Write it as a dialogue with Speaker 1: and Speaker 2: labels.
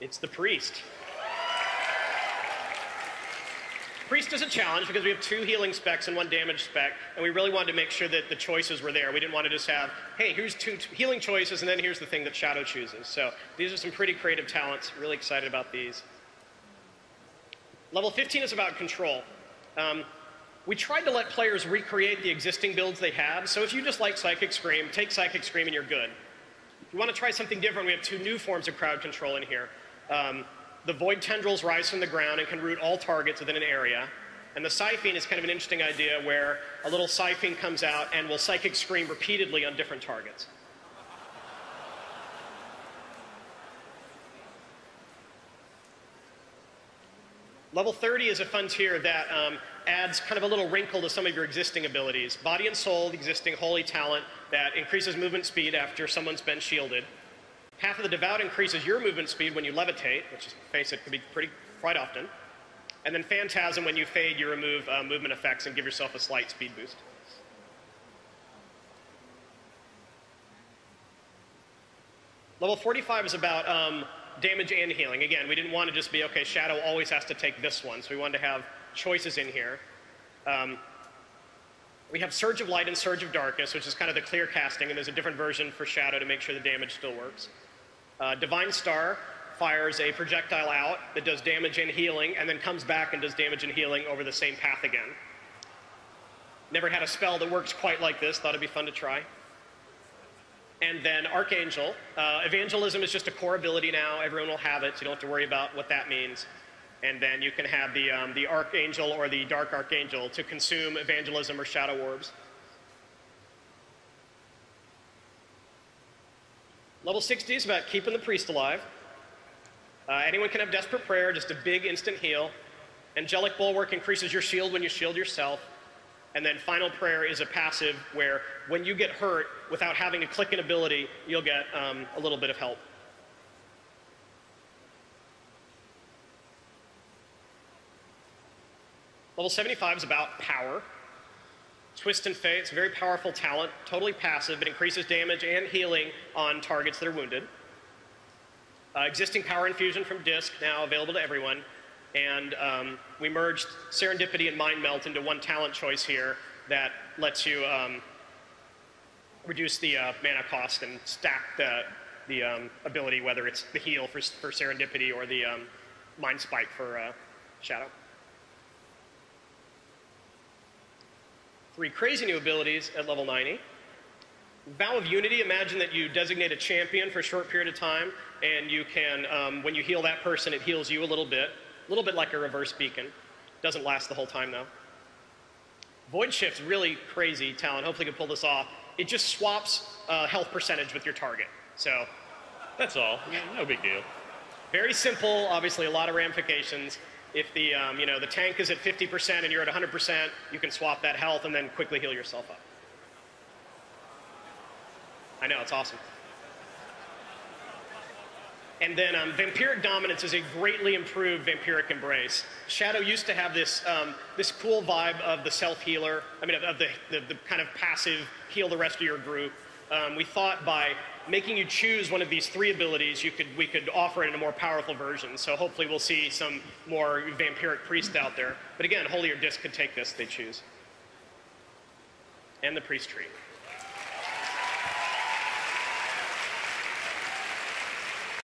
Speaker 1: It's the Priest. Priest is a challenge because we have 2 healing specs and 1 damage spec, and we really wanted to make sure that the choices were there. We didn't want to just have, hey, here's 2 healing choices, and then here's the thing that Shadow chooses. So these are some pretty creative talents. Really excited about these. Level 15 is about control. We tried to let players recreate the existing builds they have, so if you just like Psychic Scream, take Psychic Scream and you're good. If you want to try something different, we have 2 new forms of crowd control in here. The Void Tendrils rise from the ground and can root all targets within an area. And the Siphene is kind of an interesting idea where a little Siphene comes out and will Psychic Scream repeatedly on different targets. Level 30 is a fun tier that adds kind of a little wrinkle to some of your existing abilities. Body and Soul, the existing holy talent that increases movement speed after someone's been shielded. Path of the Devout increases your movement speed when you levitate, which, face it, could be quite often. And then Phantasm, when you fade, you remove movement effects and give yourself a slight speed boost. Level 45 is about damage and healing. Again, we didn't want to just be, okay, Shadow always has to take this one, so we wanted to have choices in here. We have Surge of Light and Surge of Darkness, which is kind of the clear casting, and there's a different version for Shadow to make sure the damage still works. Divine Star fires a projectile out that does damage and healing, and then comes back and does damage and healing over the same path again. Never had a spell that works quite like this. Thought it'd be fun to try. And then Archangel. Evangelism is just a core ability now. Everyone will have it, so you don't have to worry about what that means. And then you can have the Archangel or the Dark Archangel to consume Evangelism or Shadow Orbs. Level 60 is about keeping the Priest alive. Anyone can have Desperate Prayer, just a big instant heal. Angelic Bulwark increases your shield when you shield yourself. And then Final Prayer is a passive where when you get hurt, without having to click an ability, you'll get a little bit of help. Level 75 is about power. Twist and Fate, it's a very powerful talent, totally passive. It increases damage and healing on targets that are wounded. Existing Power Infusion from Disc, now available to everyone. And we merged Serendipity and Mind Melt into one talent choice here that lets you reduce the mana cost and stack the ability, whether it's the heal for Serendipity or the Mind Spike for Shadow. 3 crazy new abilities at level 90. Vow of Unity, imagine that you designate a champion for a short period of time, and you can, when you heal that person, it heals you a little bit like a reverse beacon. Doesn't last the whole time, though. Void Shift's really crazy talent. Hopefully you can pull this off. It just swaps health percentage with your target. So
Speaker 2: that's all. No big deal.
Speaker 1: Very simple, obviously a lot of ramifications. If the, the tank is at 50% and you're at 100%, you can swap that health and then quickly heal yourself up. I know, it's awesome. And then Vampiric Dominance is a greatly improved Vampiric Embrace. Shadow used to have this, this cool vibe of the self-healer, of the kind of passive heal the rest of your group. We thought by making you choose one of these 3 abilities, we could offer it in a more powerful version. So hopefully we'll see some more Vampiric Priest out there. But again, Holy or Disc could take this if they choose. And the Priest Tree.